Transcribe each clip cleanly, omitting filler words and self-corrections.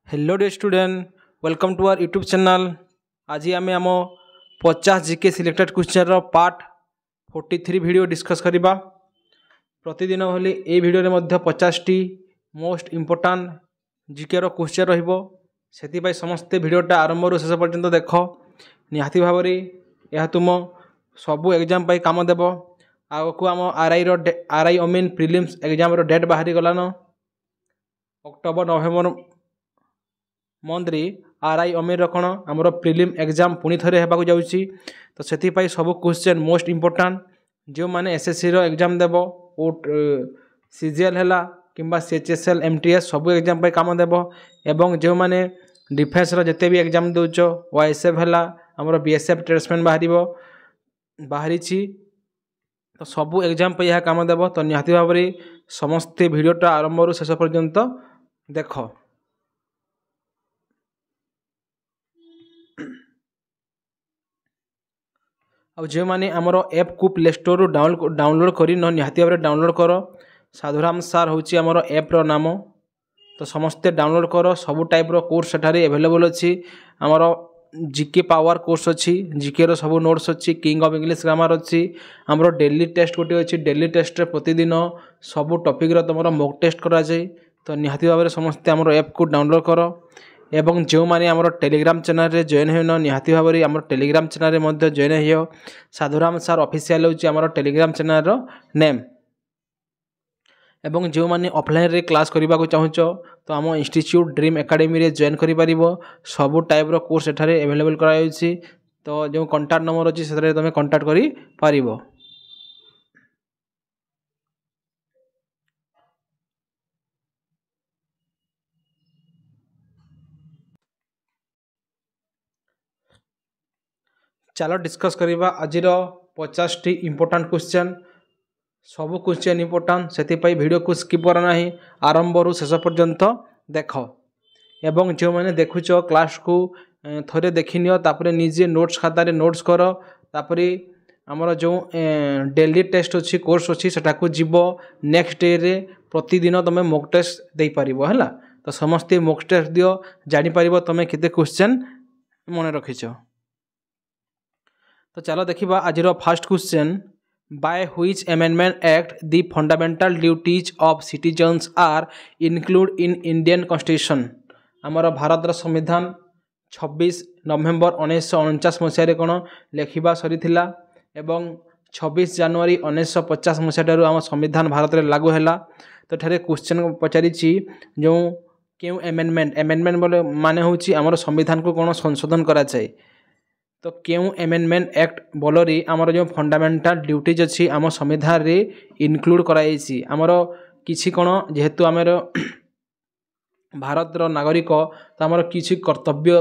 Hello dear student, welcome to our YouTube channel. आज आम आम 50 GK selected question part 43 video discuss करवा। प्रतिदिन भली ए वीडियो 50 टी मोस्ट इम्पोर्टाट जीके क्वेश्चन रही समस्ते वीडियोटा आरंभ रू शेष पर्यंत देख। निहाती भाव यह तुम सबू एग्जाम काम देव। आगक आम RI mean prelims exam date बाहरी गलान। अक्टोबर नवेम्बर मंथरे आरआई अमीर कौन आमर प्रिलिम एग्जाम पुणी थे होगा जाऊँगी। तो से सब क्वेश्चन मोस्ट इम्पोर्टाट जो मैंने एसएससी एग्जाम देव ओ सीजीएल है कि सीएचएसएल एमटीएस सब एग्जाम काम देव। एवं जो मैंने डिफेन्स जिते भी एग्जाम दौच ओआईएसएफ है आमर बीएसएफ ट्रेड्समैन बाहरी तो सबू एग्जाम यह काम देव। तो निहाती भाव समस्ते वीडियोटा आरंभ रू शेष पर्यंत देख। और जो मैंने आमर ऐप को प्ले स्टोर रू डाउनलोड कर निहाती भाव डाउनलोड कर। साधुराम सार हूँ आमर ऐप्र नाम। तो समस्ते डाउनलोड कर। सबू टाइप्र कोर्स सेठारे अवेलेबल अच्छी। आमर जीके पावर कोर्स अच्छी, जीके रो सबू नोट्स अच्छी, किंग ऑफ इंग्लिश ग्रामर अच्छी। आमर डेली टेस्ट गोटे अच्छी। डेली टेस्ट प्रतिदिन सबू टॉपिक तुम मॉक टेस्ट करा जाए। तो निहाती भाव समस्ते आमर ऐप को डाउनलोड कर। एवं जो मैंने आमर टेलीग्राम चैनल रे जॉइन हो निहाती भाव आमर टेलीग्राम चैनल में जॉइन हो। साधुराम सार ऑफिशियल होची आमर टेलीग्राम चैनल रो नेम। एवं जो मैंने ऑफलाइन रे क्लास करने को चाहूच तो आम इंस्टीट्यूट ड्रीम एकेडमी रे जॉइन करि परिबो। सबू टाइप्र कोर्स एठारे अवेलेबल कराई। तो जो कॉन्टैक्ट नंबर अच्छी से तुम कॉन्टैक्ट करि परिबो। चलो डिस्कस करवा आज 50 टी इम्पोर्टाट क्वेश्चन। सबू क्वेश्चन इम्पोर्टाट से वीडियो को स्किप करना ही आरंभ रू शेष पर्यंत देख। एवं जो मैंने देखुच क्लास को थोड़े देखनी तापर निजे नोट्स खातार नोट्स कर। तापर आमर जो डेली टेस्ट अच्छी कोर्स अच्छी सेटा जीव नेक्स्ट डे रे प्रतिदिन तुम मॉक टेस्ट दे पार है। तो समस्ते मॉक टेस्ट दियो जापर तुम केते क्वेश्चन मन रखीच। तो चलो देखा आज first question. By which amendment act the fundamental duties of citizens are include in Indian constitution. आमर भारत संविधान 26 नवेम्बर 1949 मसीह कौन लेखा सरी एवं 26 जनवरी 1950 मसीह आम संविधान भारत में लागू है। तो ठारे क्वेश्चन पचारि जो क्यों एमेंडमेंट बोले माने हूँ आमर संविधान को कौन संशोधन करा जाए। तो क्यों एमेंडमेंट एक्ट बोलरी आमर जो फंडामेंटल ड्यूटीज अच्छी आम संविधान रे इनक्लूड कराई। आमर किसी कौन जेहेतु आमर भारत नागरिक तो आमर किसी कर्तव्य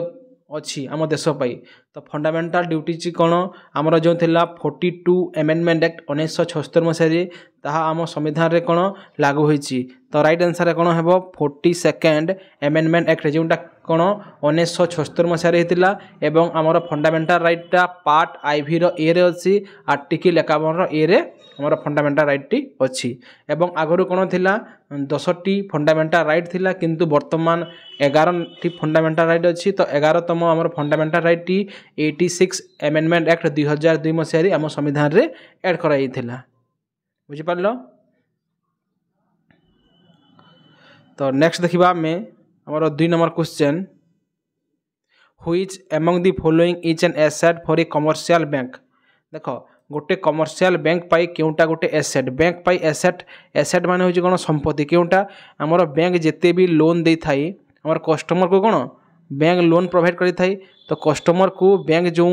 अच्छी आम देश पाई। तो फंडामेंटल ड्यूटीज कौन आमर जो थिला 42 एमेंडमेंट एक्ट 1976 मसीह ताहा आम संविधान रे कौन लागू होईची। तो राइट आंसर कौन है 42nd एमेंडमेंट एक्ट जोटा कौन 1976 मसीह होता। एवं आमर फंडामेंटल राइटा पार्ट IV ए रे अच्छी आर्टिकल 51 ए रे आमर फंडामेंटल राइट टी अच्छी। एवं आगरू कौन थिला 10टी फंडामेंटल राइट थिला किंतु वर्तमान 11टी फंडामेंटल राइट अच्छी। तो 11तम आमर fundamental right T 86 amendment act 2002 मसीह आम संविधान रे ऐड कराई थिला। बुझिपार। तो नेक्स्ट देखा आम आमर 2 number question. Which among the following is an asset for a commercial bank. देख गोटे कमर्शियल बैंक पाई केउटा गोटे एसेट बैंक पाई एसेट माने होची कोन संपत्ति केउटा आमर बैंक जेते भी लोन दे थाई आमर कस्टमर को कोन बैंक लोन प्रोवाइड करि थाई। तो कस्टमर को बैंक जो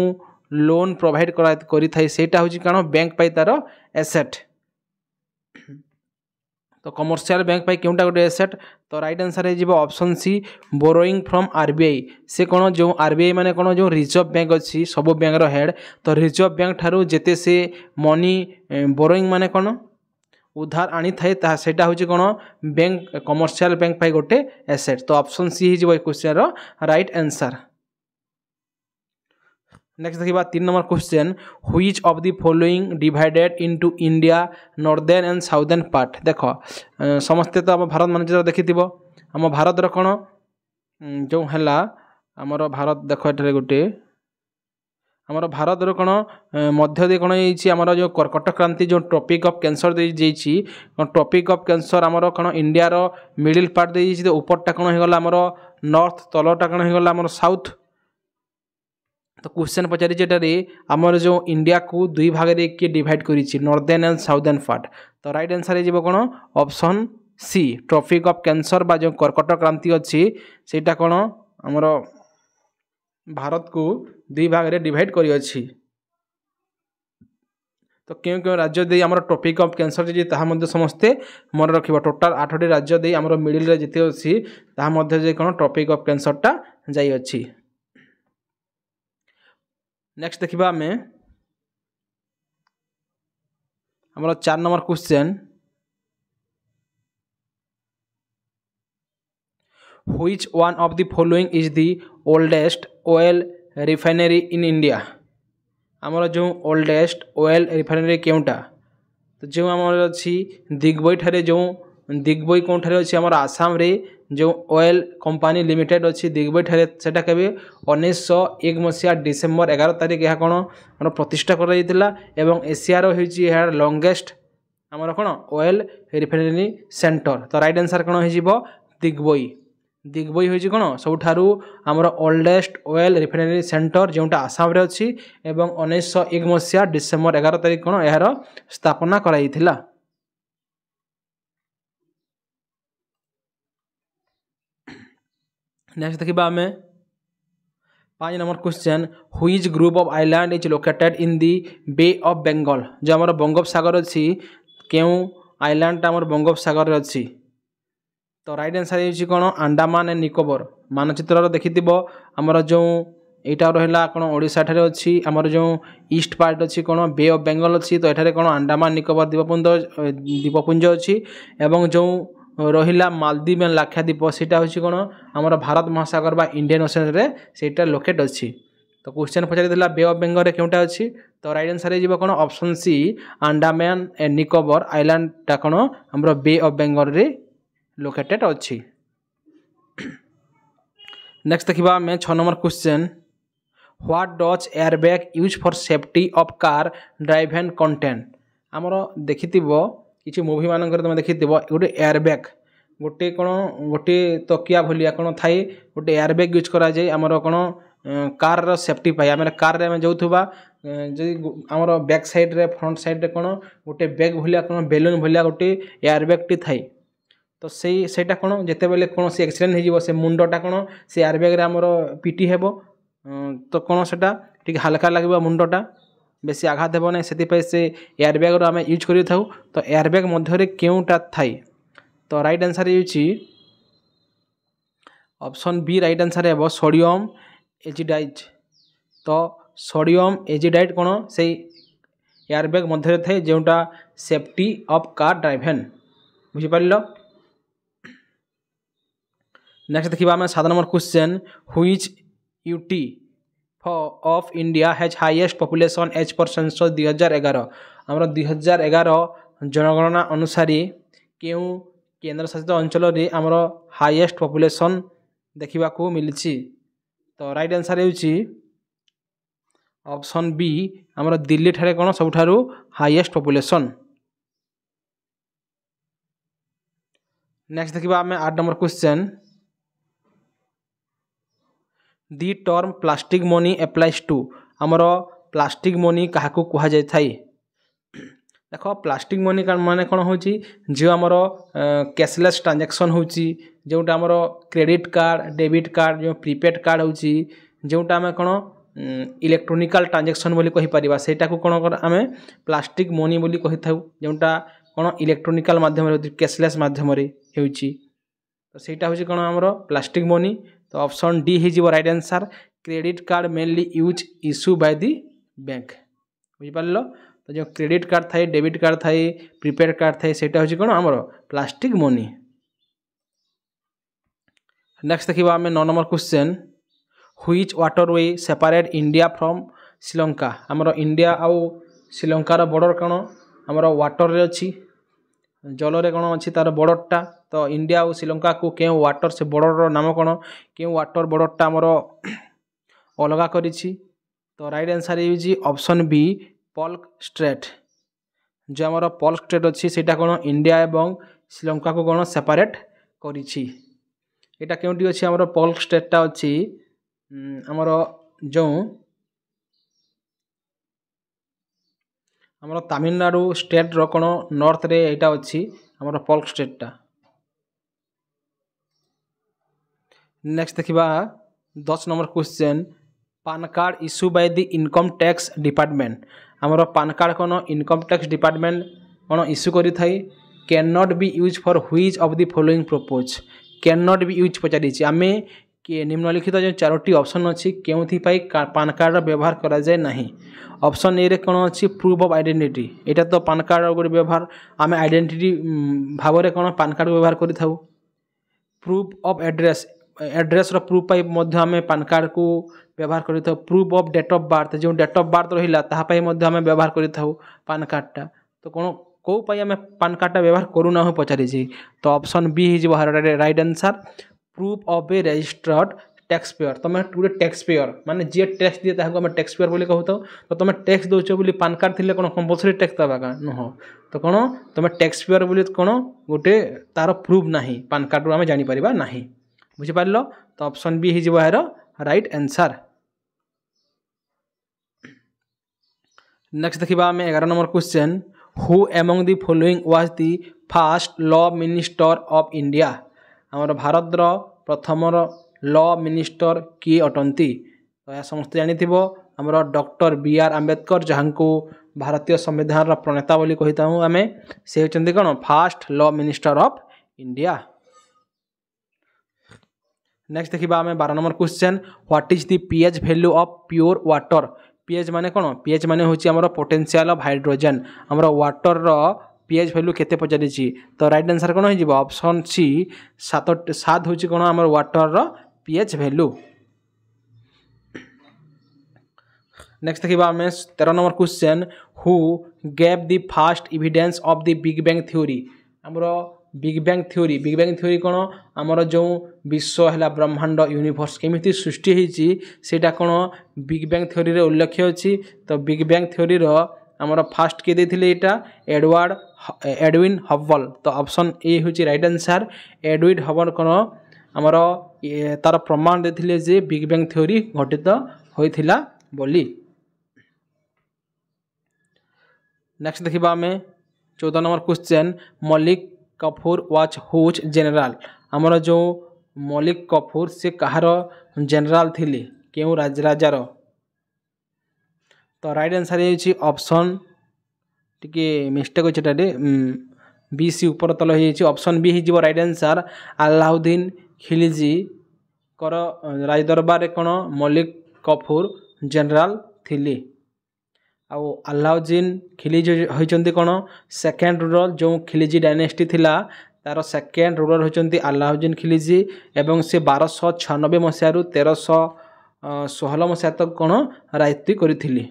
लोन प्रोवाइड करि थाई सेटा होची कोन बैंक पाई तार एसेट। तो कमर्शियल बैंक पाई केउटा गोटे एसेट। तो राइट आंसर है जीवो option C borrowing from RBI. से कौन जो आरबीआई माने कौन जो रिजर्व बैंक अच्छी सब बैंक रो हेड। तो रिजर्व बैंक ठारू जेते से मनी बोरोइंग माने कौन उधार आनी थाए सेटा होची कौन बैंक कमर्शियल बैंक पाई गोटे एसेट। तो ऑप्शन सी ही जीवो question row right answer. Next देखा 3 number question. Which of the following divided into India northern and southern part. देख समस्ते तो आम भारत मानचित्र देखि आम भारत कौन जो है आमर भारत देख ये गोटे आमर भारत कौन मध्य दे कौन आमर जो कर्कट क्रांति जो ट्रॉपिक ऑफ कैंसर देजी ट्रॉपिक ऑफ कैंसर आमर कौन इंडिया रो मिडिल पार्ट देजी तो ऊपरटा कौन होगला आमर नॉर्थ तलटा कौन होगला आमर साउथ। तो क्वेश्चन पचारि आमर जो इंडिया को दुई भाग में किए डिवाइड करी नॉर्दर्न एंड साउदर्न पार्ट। तो राइट आंसर हो कौन option C tropic of cancer बा जो कर्कट क्रांति अच्छी सेटा कौन आमर भारत को दुई भाग में डिवाइड करी अच्छी। तो क्यों क्यों राज्य दे आमर ट्रॉपिक ऑफ कैंसर जी ताहा समस्ते मन रखिबा टोटाल 8टी राज्य दे आमर मिडिल रे जिते अछि ताहा मध्ये जे कोन ट्रॉपिक ऑफ कैंसरटा जाई अछि। नेक्स्ट देखिबा हमें आमर 4 number question which one of the following is the oldest oil refinery in India. आमर जो ओल्डेस्ट ऑयल रिफाइनरी केउटा तो जो आमर अच्छी दिग्बई ठारे जो दिग्बई कौन ठारे अच्छी आमर आसाम रे जो ऑयल कंपनी लिमिटेड अच्छी दिग्बई ठारे सेटा केबे 1901 मसीहा डिसेम्बर 11 तारिख यह कौन आम प्रतिष्ठा कर एवं एशिया रो होइछि यार लॉन्गेस्ट आमर कौन ऑयल रिफाइनरी सेंटर। तो राइट आंसर कौन हो दिग्बई दिग्बई होइछि कौन सबुठारु आमर ओल्डेस्ट ऑयल रिफाइनरी सेंटर जोटा आसाम रे अच्छी एवं 1901 मसीहा डिसेम्बर 11 तारिख कौन यार स्थापना कराइथिला। नेक्स्ट देखिबा हमें 5 number question which group of island is located in the Bay of Bengal. जो आमर बंगोपसागर अच्छी क्यों आइलैंड आमर बंगोपसागर अच्छी। तो राइट आंसर हो कौन अंडमान एंड निकोबर मानचित्र देखिथिबो आमर जो एटा रहिला कौन ओडिशा ठारे अच्छी आमर जो ईस्ट पार्ट अच्छी कौन बे ऑफ बेंगल अच्छी। तो एठारे कौन अंडमान निकोबर द्वीपपुंज अच्छी एवं जो रहिला मालदीव एंड लाक्षाद्वीप सेटा होछि कौन आमर भारत महासागर बा इंडियन ओशन रे सेटा लोकेट अच्छी। तो क्वेश्चन पचारिला बे ऑफ बेंगल रे केउटा अच्छी। तो राइट आंसर हो कौन option C Andaman and Nicobar island टा कौन आमर बे ऑफ बेंगल रे लोकेटेड अच्छी। नेक्स्ट देखिबा मैं 6 number question what does airbag use for safety of car drive and content. आमर देखिथिबो किछि मूवी मानकर तुम देखिथिबो गोटे एयरबैग गोटे कौन गोटे तकिया भलिया कौन थाई गोटे एयरबैग यूज करा जाय आमर कौन कार रो सेफ्टी पाई आम कार रे जाउथबा जदि आमर बैक साइड रे फ्रंट साइड रे कौन गोटे बैग भलिया कौन बेलून भलिया गोटे एयरबैग टी थाई। तो सेटा कौन जिते बेले कौन से एक्सीडेंट हो से मुंडटा कौन से एयरबैग रे आमर पिटी हेबो तो कौन सेटा ठीक हल्का लगे मुंडटा बेसी आघात हेबो ना से एयरबैग रो आमे यूज करि थाउ। तो एयरबैग मध्य केउटा थाई। तो राइट आंसर होछि ऑप्शन बी राइट आंसर हेबो सोडियम एजिडाइट। तो सोडियम एजिडाइट कौन से एयरबैग मध्य थाए जोटा सेफ्टी ऑफ कार ड्राइवेन बुझी पारिलो। नेक्स्ट देखिबा हमें 7 number question which UT of India has highest population as per census 2011। आमर 2011 जनगणना अनुसार क्यों केंद्र शासित अंचल रे आमर हाईएस्ट पॉपुलेशन देखा को मिली। तो राइट आंसर होछि ऑप्शन बी आमर दिल्ली ठारे कौन सबुठारु हाईएस्ट पॉपुलेशन। नेक्स्ट देखिबा हमें 8 number question the term plastic money applies to. आमर प्लास्टिक मनी क्या कह जाए देख प्लास्टिक मनी माने कौन हो जो आमर कैशलेस ट्रांजैक्शन हो जोटा आमर क्रेडिट कार्ड डेबिट कार्ड जो प्रीपेड कार्ड हो जोटा आम कौन इलेक्ट्रोनिकल ट्रांजैक्शन बोली कहि परिबा सेटा को कौन आम प्लास्टिक मनी बोली कहि थाउ जोटा कौन इलेक्ट्रोनिकल माध्यम कैशलेस माध्यम होउची। तो सेटा होची कौन आमर प्लास्टिक मनी। तो ऑप्शन डी हो right answer credit card mainly use issue by the bank बुझी पारलो। तो जो क्रेडिट कार्ड थाए डेबिट कार्ड थाए प्रीपेड कार्ड थाए सेटा होची कौन आमर प्लास्टिक मनी। नेक्स्ट देखिबा हमें 9 number question which waterway separate India from Sri Lanka. आमर इंडिया आउ श्रीलंकार बॉर्डर कौन आमर वाटर रे अच्छी जल रे कौन अच्छी तार बॉर्डरटा तो इंडिया और श्रीलंका को क्यों वाटर से बॉर्डर नाम कौन क्यों वाटर बॉर्डरटा आमर अलग करिछि तो राइट आंसर ये ऑप्शन बी पल्क स्ट्रेट जो आमर पल्क स्ट्रेट अच्छी सेटा कौन इंडिया एवं श्रीलंका को कौन सेपरेट करिछि एटा केउंटी अछि आमर पल्क स्ट्रेटटा अछि आमर जो आमर तमिलनाडु स्टेट रो कौन नॉर्थ रे एटा अछि आमर पल्क स्ट्रेटटा। नेक्स्ट देखिबा 10 number question PAN card issue by the income tax department आमर पान कार्ड कौन इनकम टैक्स डिपार्टमेंट कौन इश्यू करि थाई can not be use for which of the following purpose can not be use पचारि आमे कि निम्नलिखित जो चारोटी ऑप्शन अच्छी केउथि पान कार्ड व्यवहार करा जाए नहीं ऑप्शन ए रे कौन अच्छी प्रूफ ऑफ आइडेंटिटी एटा तो पान कार्ड गोटे व्यवहार आम आइडेंटिटी भाव में कौन पान कार्ड व्यवहार करि थाउ प्रूफ ऑफ एड्रेस एड्रेस रो प्रूफ पाई मध्य आम पान कार्ड को व्यवहार करि थाउ proof of date of birth जो डेट ऑफ बर्थ रहिला ताहा पाई मध्य आम व्यवहार करि थाउ पान कार्डटा तो कौन कौ पाई आम पान कार्डटा व्यवहार करूना हो पचारि तो ऑप्शन बी हिजो right answer proof of A registered tax payer तुम गोटे टैक्स पेयर माने जी टैक्स दिए ताको टैक्स पेयर बोली कहू तो तुम टैक्स दौच बोली पान कार्ड थिले कौन कंपलसरी टैक्स दबा का नुह तो कौन तुम टैक्स पेयर बोली कौन गोटे तार प्रूफ नहीं पान कार्ड रू आम जापर ना बुझिपार तो ऑप्शन बी हिजो यार राइट आंसर। नेक्स्ट देखिबा आम 11 number question who among the following was the first law minister of India आमर भारत प्रथम लॉ मिनिस्टर किए अटंती तो यह समस्त जानिथिबो आमर डॉक्टर बी आर आंबेडकर जहां को भारतीय संविधान प्रणेता बोली कहिता हूँ आमे से होचंती कौन first law minister of India. Next देखिबा आमे 12 number question what is the pH value of pure water pH माने कौन पीएच माने होची आमर पोटेंशियल ऑफ हाइड्रोजन आमर वाटर रो पीएच वैल्यू केते पचारि तो राइट आंसर कौन हो ऑप्शन सी 7 होची कौन आमर वाटर रो पीएच वैल्यू। नेक्स्ट देखिबा आमे 13 number question who gave the first evidence of the big Bang theory आमर बिग बैंग थ्योरी कौन आमर जो विश्व है ब्रह्मांड यूनिवर्स केमिति सृष्टि होती सेटा कौन बिग बैंग थ्योरी रे उल्लेख अच्छी तो बिग बैंग थ्योरी रो आमर फास्ट किए देथिले एटा एडविन हबल तो ऑप्शन ए होची राइट आंसर एडविन हबल कौन आमर तार प्रमाण देथिले जे बिग बैंग थ्योरी घटित होइथिला बोली। नेक्स्ट देखिबा आमे 14 number question Malik Kafur was whose general आमर जो मलिक कफूर से कहार जनरल थिले केउ राजार तो राइट आंसर ये ऑप्शन टिके मिस्टेक अच्छे बी सी ऊपर तल हो ऑप्शन बी हो राइट आंसर अलाउद्दीन खिलजी कर राजदरबार कौन मलिक कफूर जनरल थिले आउ अलाउद्दीन खिलजी होइचंती कौन सेकेंड रूलर जो खिलजी डायनेस्टी थिला तार सेकेंड रूलर होइचंती अलाउद्दीन खिलजी एवं से 1296 मसीह 1316 मसीह तक कौन राजनीति करिथिले।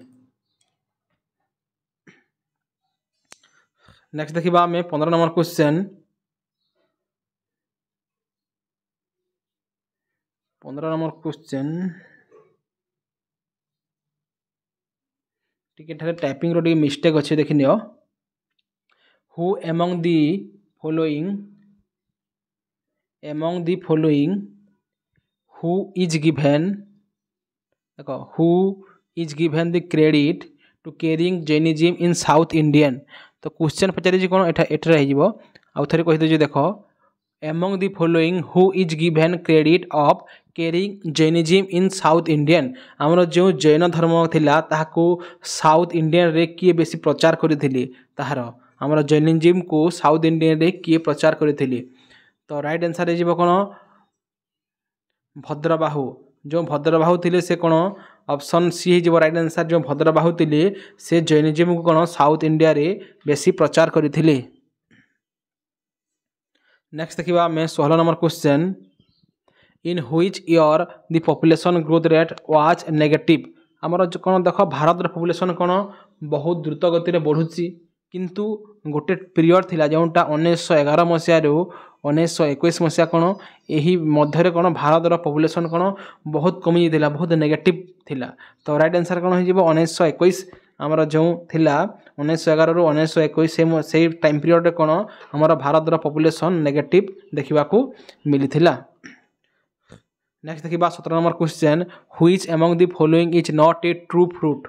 नेक्स्ट देखिबा आमे 15 नंबर क्वेश्चन 15 नंबर क्वेश्चन टिके टाइपिंग रो मिस्टेक अच्छे देखि नियो who among the following who is given देखो who is given the credit to carrying Jainism in South Indian तो क्वेश्चन पचारि कौन एठरे हो आउ थे कहीदे देखो among the following who is given credit of carrying Jainism in South Indian आमर जो जैन धर्म थिला ताहाको साउथ इंडियन रे किए बेसी प्रचार करथिले ताहार आमर जैनिज्म को साउथ इंडियन रे किए प्रचार करथिले तो राइट आंसर हो कौन भद्रबाहु जो भद्रबाहु थिले से कौन ऑप्शन सी हो राइट आंसर जो भद्रबाहु थिले से जैनिज्म को कौन साउथ इंडिया रे बेसी प्रचार करथिले। नेक्स्ट देखिबा मैं 16 number question in which year the population growth rate was negative आमर कौन देख भारत पॉपुलेशन कौन बहुत द्रुत गति रे बढ़ुची किंतु गोटे पीरियड थिला जोटा 1911 मसीह 1921 मसीहा कौन यही मध्य कौन भारतर पॉपुलेशन कौन बहुत कमी जाता बहुत नेगेटिव थिला। तो राइट आंसर कौन हो 1921 आमर जो थिला 1911 रु 1921 से टाइम पीरियड कौन आमर भारतर पॉपुलेशन नेगेटिव देखा मिली। नेक्स्ट देखा 17 number question which among the following is not a true fruit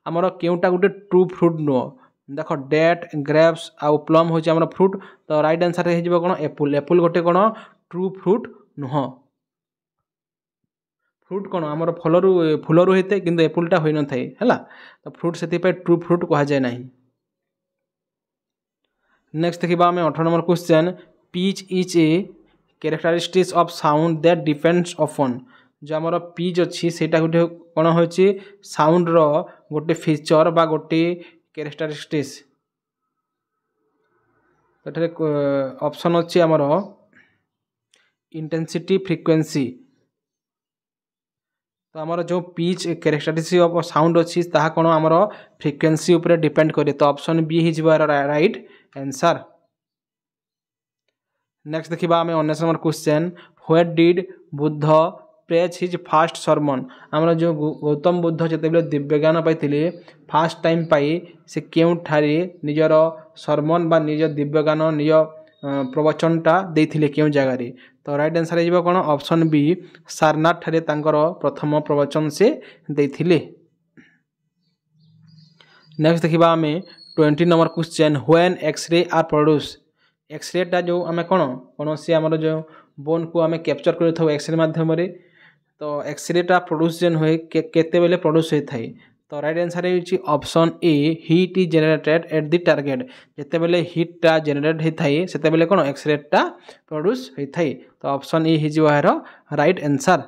आमर केउटा गोटे ट्रू फ्रूट नुह देख डेट ग्रेप्स आउ प्लम हूँ आम फ्रूट। तो राइट आंसर हो कौन एप्पल एप्पल गोटे कौन ट्रू फ्रूट नुह फ्रूट कौन आम फूलरू होता है कि एप्पलटा हो न था तो फ्रूट से ट्रू फ्रूट कह जाए ना। नेक्स्ट देखा आम 18 number question pitch is a characteristics of sound that depends upon जो आमर पिच अच्छी से गोटे कौन हो साउंड रो गोटे फीचर बा गोटे कैरेक्टरिस्टिक्स। तो ऑप्शन अच्छी आमर इंटेंसिटी फ्रिक्वेंसी तो आमर जो पिच कैरेक्टरिस्टिक्स ऑफ साउंड अच्छी ताहा कौन आमर फ्रिक्वेंसी उपरे डिपेंड करे। तो ऑप्शन बी ही राइट आंसर। नेक्स्ट देखा आम 19 number question where did Buddha preach his first sermon आमर जो गौतम बुद्ध जिते दिव्यज्ञान पाई फास्ट टाइम पाई से केउठारे निजर सरमन बा निज दिव्यज्ञान निज प्रवचनटा देथिले केउ जगार। तो राइट आंसर हो कौन ऑप्शन बी सारनाथ ठारे तांकर प्रथम प्रवचन से देथिले। नेक्स्ट देखा आम 20 number question when X-ray are produce एक्सरेटा जो आम कौन सी आमर जो बोन को आम कैप्चर कर एक्सरे मध्यम तो एक्सरेटा प्रोड्यूस जेन हुए केते बेले प्रोड्यूस होता है। तो राइट आंसर हो option A heat is generated at the target जिते बेले हीटा जेनेरेट होता है से बेले कौन एक्सरेटा प्रोड्यूस होता है। तो ऑप्शन ए हो राइट आंसर।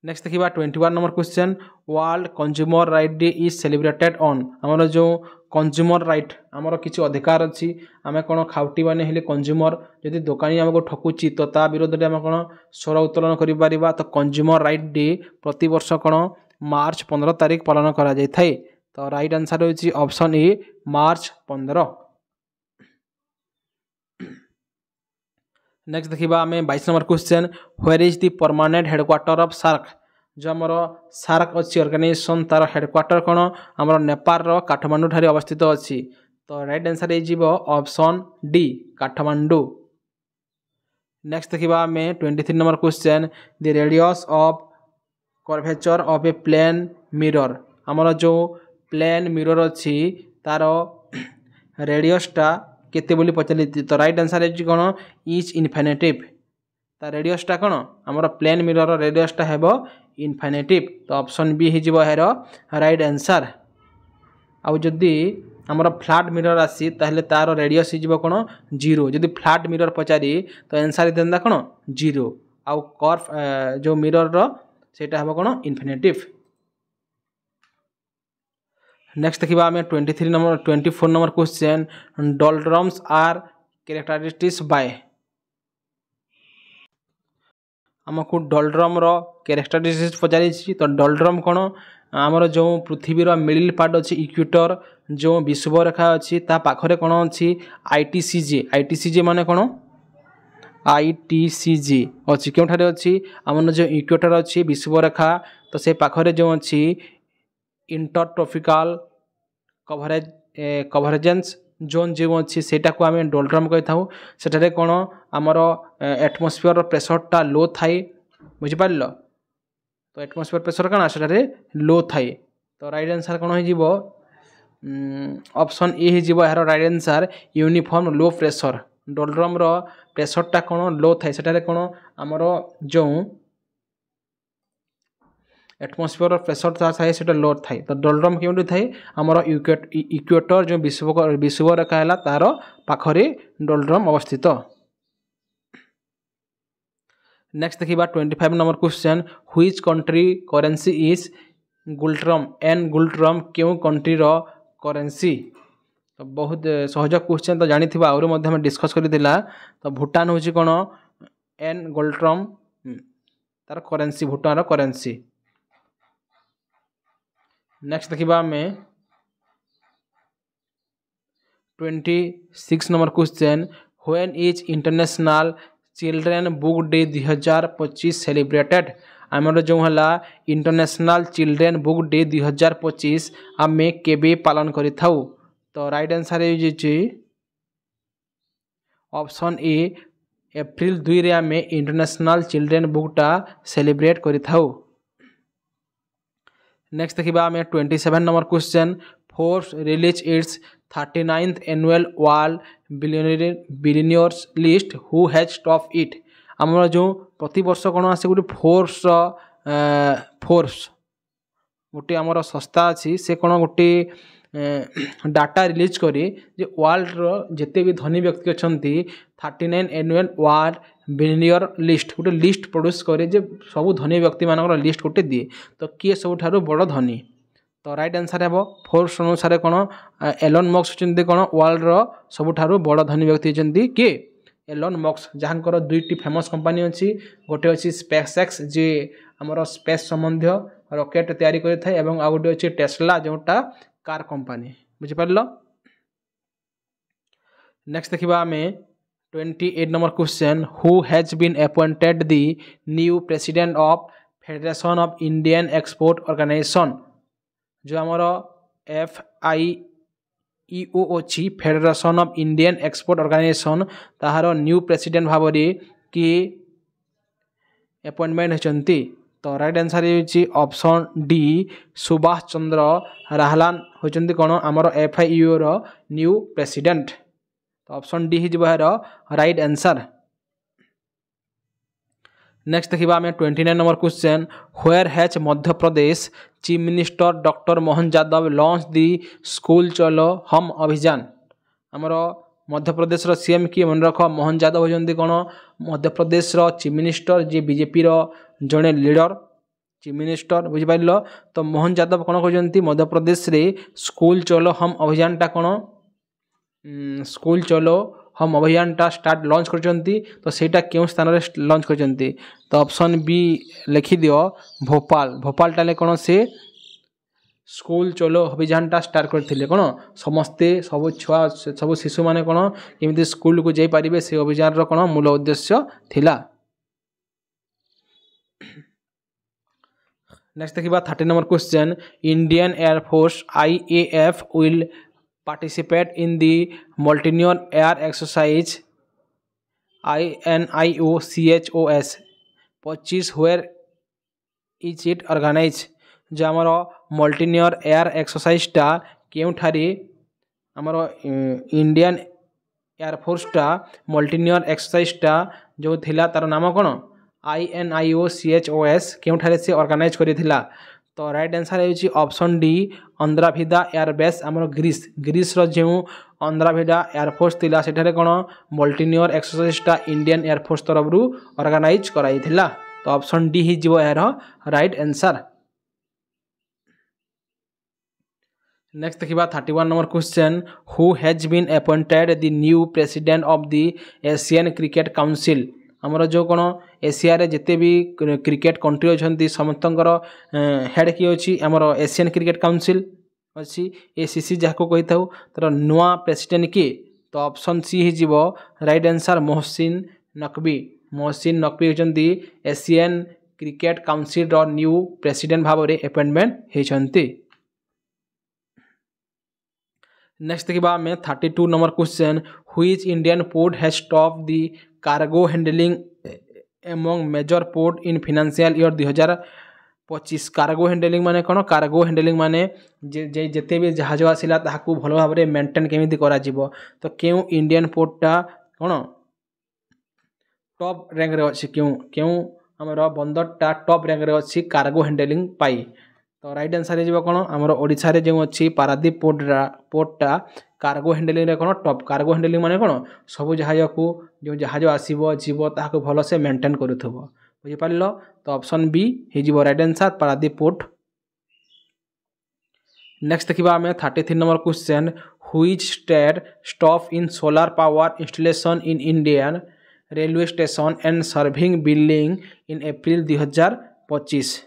नेक्स्ट देखा 21 number question world consumer right day is celebrated on आमर जो कंज्यूमर राइट आमर किसी अधिकार अच्छी आम कौन खाउटी मैंने हेले कंज्यूमर जदि दुकानी आमको ठकुची तो ता विरोध में आम कौन स्वर उत्तोलन कर। तो कंज्यूमर राइट डे प्रति वर्ष कौन मार्च 15 तारिख पालन करा जाय थाए। तो राइट आंसर हो ऑप्शन ए मार्च 15। नेक्स्ट देखा आम 22 number question where is the permanent headquarter of SAARC जो आमर सार्क अच्छी ऑर्गेनाइजेशन तार हेडक्वार्टर कौन आमर नेपाल रो काठमांडू ठारे अवस्थित अच्छी। तो राइट आंसर हो ऑप्शन डी काठमांडू। नेक्स्ट देखा आम 23 number question the radius of curvature of a plane mirror आमर जो प्लेन मिरर अच्छी तार रेडियसटा केते बोली पचारि। तो राइट आंसर है कौन इज इनफिनिटिव ता रेडियसटा कौन आमर प्लेन मिरर रेडियसटा है इनफिनिटिव। तो ऑप्शन बी हो राइट आंसर। आउ जदि आमर फ्लैट मिरर आसी ताहले तार रेडियस हो कौन 0 जदि फ्लैट मिरर पचारि तो आंसर देंदा कौन 0 आउ कर्व जो मिरर रो सेटा है कौन इनफिनिटिव। नेक्स्ट देखा आम 24 number question doldrums are characteristics by आमको डोलड्रम रो कैरेक्टरिस्टिक्स पचारि। तो डोलड्रम कौन आमर जो पृथ्वीर मिडिल पार्ट अच्छी इक्वेटर जो विषुव रेखा अच्छी ता पाखरे कौन अच्छी आईटीसीजे माने कौन आईटीसीजे अच्छी क्योंठारे अच्छी आमर जो इक्वेटर अच्छी विषुव रेखा तो से पाखरे जो अच्छी इंटरट्रॉपिकल कभरेजेंस जोन जो अच्छी सेटा को आम डोलड्रम कही था सेठारे कौन आमर एटमोस्फियर प्रेसरटा लो थाए बुझिपार। तो एटमोस्फियर प्रेसर कौन से लो थाए। तो राइट आंसर कौन हो ऑप्शन ए हो यार right answer uniform low pressure doldrum रो प्रेसरटा कौन लो थाए सेठारे कौन आमर जो एटमोस्फियर प्रेसर थाए से लो थाए। तो डोलड्रम क्यों थाए आमर इक्वेटर जो विषुव रेखा है तार पाखरे डोलड्रम अवस्थित। नेक्स्ट देखा 25 number question which country currency is ngultrum ngultrum क्यों कंट्री रो करेंसी। तो बहुत सहज क्वेश्चन तो जानी आहुरी डिस्कस करा। तो भूटान हूँ कौन एन गुल्ट्रम तार करेंसी भूटान करेंसी। नेक्स्ट देखा आम 26 number question, when is international children book day 2025 celebrated? आमर जो है इंटरनेशनल चिल्ड्रेन बुक डे 2025 आम केबे पालन करि थाउ? तो राइट आंसर है ऑप्शन ए, एप्रिल 2 रे आम इंटरनेशनल चिल्ड्रेन बुकटा सेलिब्रेट करि थाउ। नेक्स्ट देखिबा आम 27 number question, Forbes release it's 39th annual world billionaires list, who has top it? आमर जो प्रति वर्ष कौन आसे गोटे फोर्ब्स गोटे आमर संस्था अच्छी से कौन गोटे डाटा रिलीज करी जे वर्ल्ड रो जिते भी धनी व्यक्ति अच्छा 39 एनुअल वर्ल्ड बिलियनियर लिस्ट गोटे लिस्ट प्रोड्यूस करे जे सब धनी व्यक्ति मान लिस्ट गोटे दिए। तो किए सबुठारु बड़ धनी? तो राइट आंसर है फोर्ब्स अनुसार कौन एलन मस्क होती कौन वर्ल्ड रो सबुठारु बड़ धनी व्यक्ति होती किए? एलन मस्क, जहाँकर दुईटी फेमस कंपनी अच्छी, गोटे अच्छी स्पेस एक्स जे आमर स्पेस संबंधी रॉकेट तैयारी करें एवं आ गोटे अच्छी टेस्ला जोटा कार कंपनी। बुझिपार? नेक्स्ट देखा आम 28 number question, who has been appointed the new president of Federation of Indian Export Organisation? जो आमर FIEO अच्छी Federation of Indian Export Organisation ताहार न्यू प्रेसिडेंट भाव किए अपॉइंटमेंट होती? तो राइट आंसर है ऑप्शन डी, सुभाष चंद्र राहलान होती कौन आमर FIEO रो न्यू प्रेसिडेंट। तो ऑप्शन डी ही राइट आंसर। नेक्स्ट देखा आम 29 number question, where has Madhya Pradesh chief minister doctor Mohan Yadav launch the school चलो हम अभियान? आमर मध्य प्रदेश सीएम किए मन रख मोहन यादव होती कौन मध्य प्रदेश चीफ मिनिस्टर जी बीजेपी जड़े लीडर चीफ मिनिस्टर। बुझिपार? तो मोहन यादव कौन कहते मध्य प्रदेश रे स्कूल चलो हम अभियानटा कौन स्कूल चलो हम अभियानटा स्टार्ट लॉन्च करचंती। तो सेटा क्यों स्थान रे लॉन्च करचंती? तो ऑप्शन बी लिखि दियो, भोपाल। भोपाल टाले कौन से स्कूल चलो अभियानटा स्टार्ट करथिले कौन समस्ते सब छुआ सब शिशु माने कौन केमिति स्कूल को जाई पारिबे से अभियान रो कौन मूल उद्देश्य थिला। नेक्स्ट देखा 30 number question, Indian air force IAF will participate in the Mountaineer Air Exercise INIOCHOS 25 where is it organized? जो आमर मल्टीनियर एयर एक्सरसाइजटा केउठारी आमर इंडियन एयरफोर्सटा मल्टीनियर एक्सरसाइजटा जो थिला तार नाम कौन INIOCHOS केउठारे से ऑर्गेनाइज करिथिला? तो राइट आंसर है ऑप्शन डी, अंद्राभिदा एयरबेस आमर ग्रीस जो अंद्राभिदा एयरफोर्स थिला सेठारे कौन मल्टीनियर एक्सरसाइजटा इंडियन एयरफोर्स तरफ ऑर्गेनाइज कराइथिला। तो ऑप्शन डी ही जीवो यार राइट आंसर। नेक्स्ट देखा 31 number question, who has been appointed the new president of the Asian Cricket Council? आमर जो कौन एशिया रे जिते भी क्रिकेट कंट्री अच्छा समस्त हेड किए अच्छी आमर एशियन क्रिकेट काउंसिल अच्छी ACC जहाँ को कही था तर नुआ प्रेसिडेंट किए? तो ऑप्शन सी ही जीवो राइट आंसर, मोहसिन नकवी। मोहसिन नकवी होती एशियन क्रिकेट काउंसिल रो न्यू प्रेसिडेंट भाव में अपॉइंटमेंट होती। नेक्स्ट देखा आम 32 number question, which Indian port has top the cargo handling among major port in financial year 2025? Cargo handling माने कौन? कार्गो हैंडलिंग माने जिते भी जहाज आसला ताकू भल भाव में मेंटेन केमिति करा जिवो। तो क्यों इंडियन पोर्टटा कौन टॉप रैंक रे अछि? क्यों आमर बंदरटा टॉप रैंक रे अछि कार्गो हैंडलिंग पाई? तो राइट आंसर है कौन आमर ओडिशा रे जो अच्छी पारादीप पोर्टटा कार्गो हैंडलिंग रे कौन टॉप। कार्गो हैंडलिंग माने कौन सब जहाज को जो जहाज आसो जीव ताकू भल से मेंटेन करुथबो। बुझिपार? तो ऑप्शन बी हो right answer, Paradip port. Next देखा आम 33 number question, which state stop in solar power installation in Indian railway station and serving building in April 2025?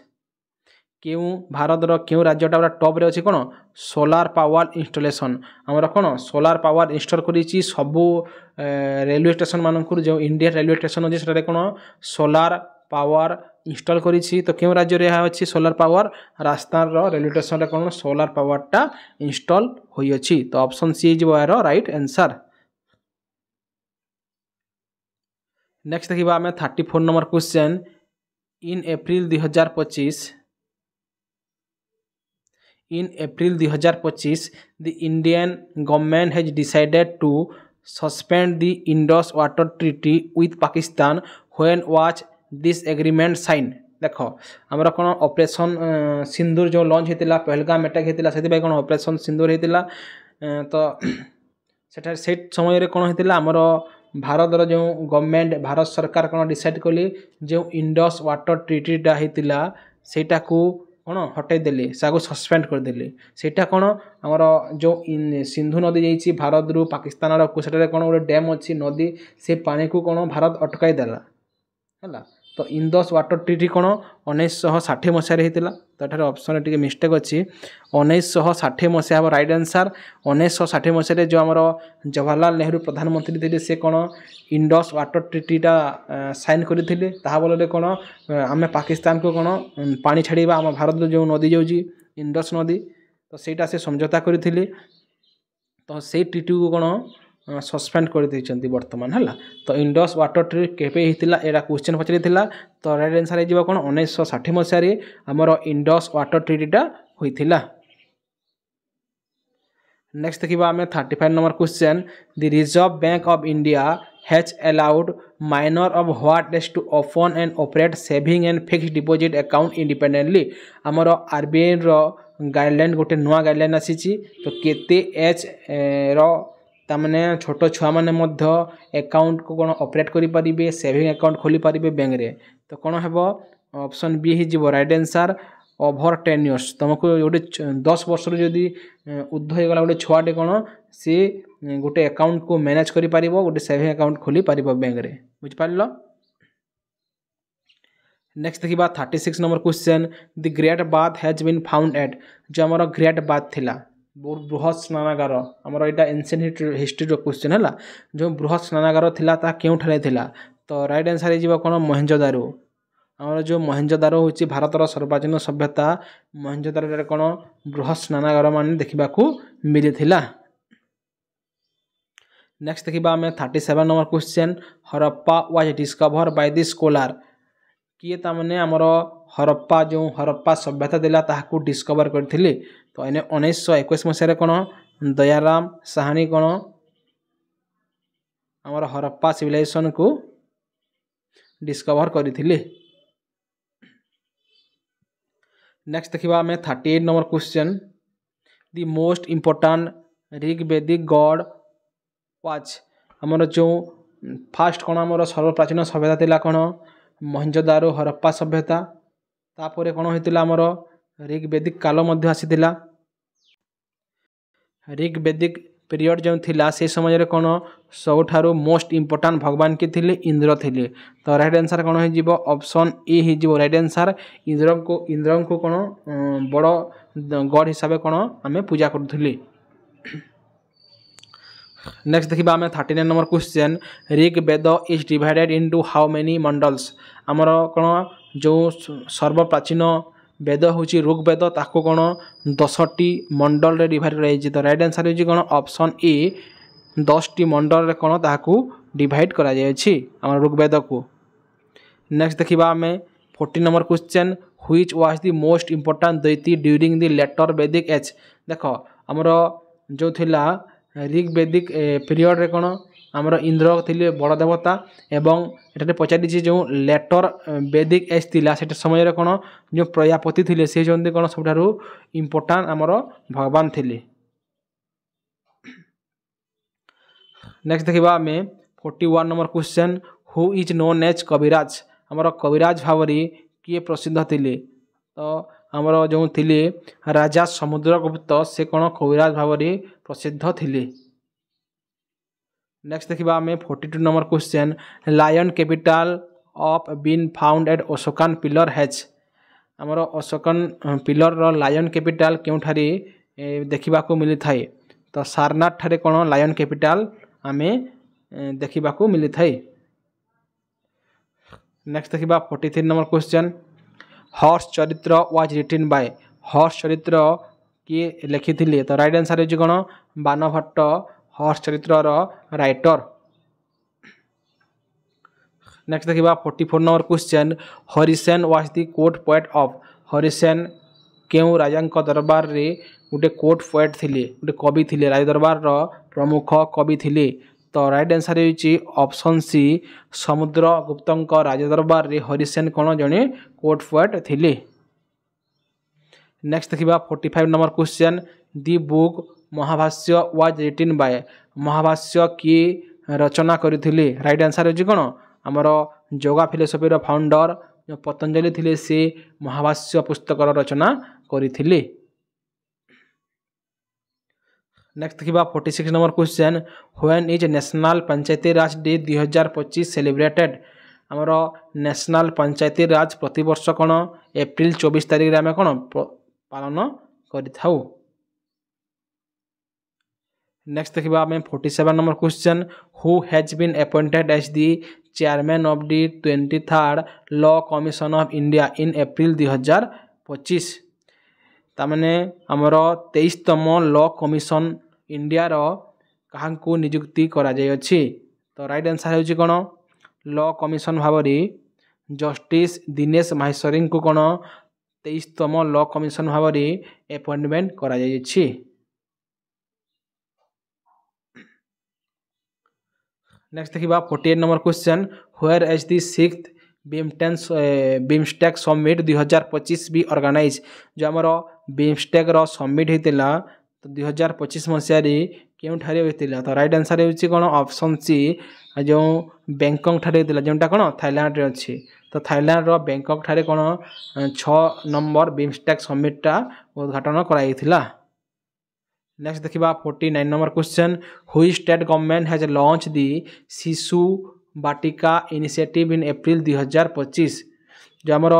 क्यों भारत क्यों राज्यटा टॉप रे अच्छी कौन सोलार पावर इंस्टॉलेशन आमर कौन सोलार पावर इंस्टॉल करिछि सबु रेलवे स्टेशन मानक जो इंडिया रेलवे स्टेशन अच्छे से कौन सोलार पावर इंस्टॉल करिछि तो क्यों राज्य रे अछि solar power Rajasthan railway station रे कौन सोलार पावरटा इंस्टॉल होई अछि तो ऑप्शन सी इज यार राइट आंसर। नेक्स्ट देखिबा हमें 34 number question in April 2025 the Indian government has decided to suspend the Indus Water Treaty with Pakistan when was this agreement signed देख आमर कौन ऑपरेशन सिंदूर जो लॉन्च होता पहलगाम अटैक होता से कौन ऑपरेशन सिंदूर होता तो सेटा से समय कौन होता आमर भारत जो गवर्नमेंट भारत सरकार कौन डिसाइड कले जो इंडस वाटर ट्रिटीटा होता सेटा को कौन हटईदेले सस्पेंड करदे सेटा कौन आमर जो सिंधु नदी जाइए भारत रु पाकिस्तान आड़ को कौन गोटे डैम अच्छी नदी से पानी को कौन भारत अटकाई देला है तो इंडस वाटर ट्रिटी कौन 1960 मसीह होता तो ये ऑप्शन टी मिस्टेक अच्छी 1960 मसीहा राइट आंसर 1960 मसीह जो आमर जवाहरलाल नेहरू प्रधानमंत्री थे से कौन इंडस वाटर ट्रिटीटा साइन करते बल कौन आम पाकिस्तान को कौन पानी छाड़ा आम भारत जो नदी जाऊँगी इंडस नदी तो सहीटा से समझौता करते तो से ट्रिटी को कौन सस्पेंड कर देइछन्ति वर्तमान है तो इंडस वाटर ट्रिटी केबे हितिला एरा क्वेश्चन पचारि तो राइट आंसर हो कौन 1960 मसीह आमर इंडस वाटर ट्रिटीटा होइथिला। नेक्स्ट देखिबा आमे 35 number question the Reserve Bank of India has allowed minor of what is to open and operate saving and fixed deposit account independently आमर आरबीआई रो गाइडलाइन गोटे नुआ गाइडलाइन आसीची तो केते एज रो तामने छोट छुआ मैंने अकाउंट को कौन ऑपरेट करें सेविंग अकाउंट खोली पारे बैंक रे तो कौन है ऑप्शन बी हो राइट आंसर ओवर 10 इयर्स तुमको गोटे 10 वर्ष जदि उर्ध हो गला गोटे छुआटे कौन सी गोटे अकाउंट को मैनेज कर गोटे सेविंग अकाउंट खोली पार बैंक रे बुझिपार। नेक्स्ट देखिबा 36 number question the great bath has been found at जो आमर ग्रेट बाथ थिला बृहत स्नानागार आमर यहाँ एनसिएंट हिस्ट्री क्वेश्चन है जो बृहत स्नानागार थिला ता क्यों थिला तो राइट आंसर हो कौन मोहेंजोदारो आमर जो मोहेंजोदारो हूँ भारतर सर्वप्राचीन सभ्यता मोहेंजोदारो कौन बृहत स्नानागार मान देखा मिली। नेक्स्ट देखिबा आमे 37 number question Harappa was discover by the scholar किए तामने आमर हरप्पा जो हरप्पा सभ्यता दिला ताहाकू डिस्कवर करथिले तो 1921 मसीह कौन दयाराम साहनी कौन आमर हरप्पा सिविलाइजेशन को डिस्कवर करथिले। नेक्स्ट देखिबा आमे 38 number question the most important Rigvedic God watch आमर जो फास्ट कौन आमर सर्वप्राचीन सभ्यता थिला कौन मोहेंजोदारो हरप्पा सभ्यता तापर कौन होता आमर ऋग्वेदिक काल आसीथिला ऋग्वेदिक पीरियड जो थिला से समय कौन सबुठारु मोस्ट इम्पोर्टेंट भगवान के थिले इंद्र थिले तो राइट आंसर कौन हो ऑप्शन ए हो राइट आंसर इंद्र को कौन बड़ गॉड हिसाब कौन आम पूजा करुले। नेक्स्ट देखिबा आमे 39 number question Rigveda is divided into how many mandals आमर कौन जो सर्वप्राचीन वेद हूँ ऋग्वेद ताको कौन 10टी मंडल रे डिवाइड कर तो राइट आंसर हो कौन ऑप्शन ए 10टी मंडल रे कौन ताको डिवाइड करा जायछि आमर ऋग्वेद को। नेक्स्ट देखिबा आमे 40 number question which was the most important deity during the later Vedic age देख आमर जो थिला ऋग्वेदिक पीरियड रे कौन आमर इंद्र थिले बड़ देवता एवं एटारे पचारि जो लेटर वैदिक एज थिला सेटा समय रे कौन जो प्रजापति थिले से जंदी कौन सबठारु इम्पोर्टेंट आमर भगवान थिले। नेक्स्ट देखिबा आमे 41 number question who is known as Kaviraj आमर कविराज भावरी किए प्रसिद्ध थिले तो आमर जो थिले राजा समुद्रगुप्त से कौन कविराज भावरी प्रसिद्ध थिले। नेक्स्ट देखिबा आमे 42 number question lion capital of been found at Ashokan pillar has आमर अशोकन पिलर रो लायन कैपिटल क्योंठारी देखा मिली थाए। तो सारनाथ ठारे कौन लायन कैपिटल आम देखा मिली थाए। नेक्स्ट देखा 43 number question Harshacharita was written by Harshacharita किए लिखी तो राइट आंसर हो कौन Banabhatta Harshacharita writer. Next देखा 44 number question Harisena was the court poet of Harisena केउ राजा दरबार रे गोटे कोर्ट पोएट थिले गोटे कवि थिले राज दरबार प्रमुख कवि थिले। तो राइट आंसर होची ऑप्शन सी समुद्रगुप्त राज दरबार रे हरिसेन कौन जड़े कोर्ट पोएट थिले। नेक्स्ट देखा 45 number question the book Mahabhashya was written by Mahabhashya किए रचना करथिले राइट आंसर होची कौन आमर योगा फिलोसफी फाउंडर जो पतंजलि थिले से महाभाष्य पुस्तक रचना करथिले। नेक्स्ट देखा 46 number question when is national Panchayati Raj day 2025 celebrated आमर नेशनल पंचायती राज प्रतिवर्ष कौन एप्रिल 24 तारिख आम कौन पालन करिथाउ। नेक्स्ट देखा आम 47 number question who has been appointed as the chairman of the 23rd law commission of India in April 2025 तामने आमर 23तम लॉ कमिशन इंडिया क्या नियुक्ति करा जाय अछि। तो राइट आंसर होची कौन लॉ कमिशन भाव जस्टिस दिनेश माहेश्वरी को कौन 23तम लॉ कमिशन भाव अपॉइंटमेंट करा जाय अछि। नेक्स्ट देखा 48 number question where as the 6th BIMSTEC summit 2025 भी ऑर्गेनाइज जो आमर बिमस्टेक समिट होता तो 2025 मसीह केउठारे होता। तो राइट आंसर होची कौन ऑप्शन सी जो बैंकॉक ठारे होता जोटा कौन थाईलैंड रे अच्छी। तो थाईलैंड रो बैंकॉक ठारे कौन 6 नंबर बिमस्टेक समिटा उद्घाटन कराइथिला। नेक्स्ट देखा 49 नंबर क्वेश्चन हुई स्टेट गवर्नमेंट हैज लॉन्च दी शिशु बाटिका इनिशिएटिव इन एप्रिल 2025 जो आमर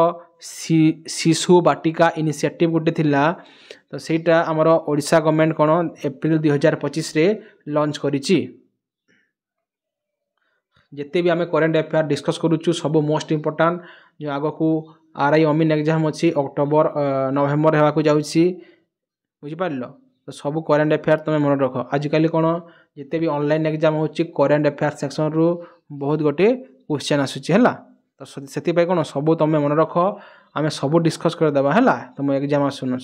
शिशु बाटिका इनिशिएटिव गोटे थिला तो सेटा आमर ओडिशा गवर्नमेंट कौन एप्रिल 2025 रे लॉन्च करिछि। जिते भी आम करेन्ट अफेयर डिस्कस करूँ सब मोस्ट इम्पोर्टाट जो आग को RI अमीन एग्जाम अच्छी अक्टोबर नवेम्बर होगा जाऊँगी बुझिपार। तो सब करेन्ट अफेयर तुम मन रख आजिकल कौन जिते भी ऑनलाइन एग्जाम होची करेन्ट अफेयर सेक्शन रु बहुत गोटे क्वेश्चन आसूची है। तो से कौन सब तुम मन रख आम सब डिस्कस करदेवा है तुम एग्जाम आसुन।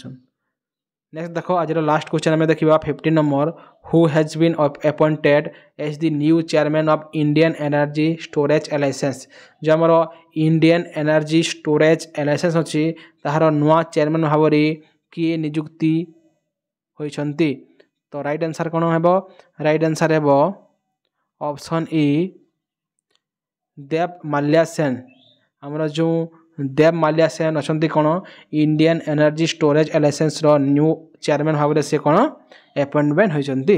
नेक्स्ट देखो आज लास्ट क्वेश्चन आम देखा 15 number who has been appointed as the new chairman of Indian energy storage licence जो आमर इंडियन एनर्जी स्टोरेज लाइसेंस अच्छी ताहार नुआ चेयरमैन भाव किए नियुक्ति होइछंती। तो राइट आंसर कौन है राइट आंसर है ऑप्शन ई देव माल्या सेन आमर जो देव माल्या सेन अच्छा कौन इंडियन एनर्जी स्टोरेज लाइसेंस रो न्यू चेयरमैन भाव से कौन अपॉइंटमेंट होइछंती।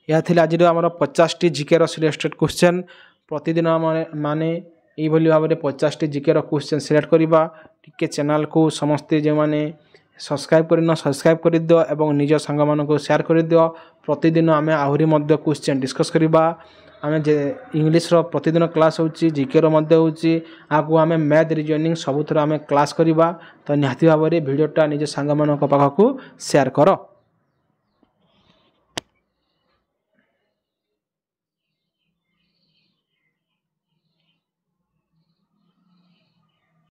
यह थिला आज आमर 50टी जीके रो सिलेक्टेड क्वेश्चन प्रतिदिन माने ये भाव में 50टी जीके रो क्वेश्चन सिलेक्ट करवा टिके चैनल को समस्ते जो मैंने सब्सक्राइब करना सब्सक्राइब कर दियो एवं निज सांग मान को शेयर कर दियो। प्रतिदिन आम आहरी मध्य क्वेश्चन डिस्कस करवा आम इंग्लिश रो प्रतिदिन क्लास होची जीके रो मध्य होची आगु आम मैथ रीजनिंग सबुथर आम क्लास करवा। तो निहाती भाव में भिडियोटा निज सांग मान पाखक शेयर कर।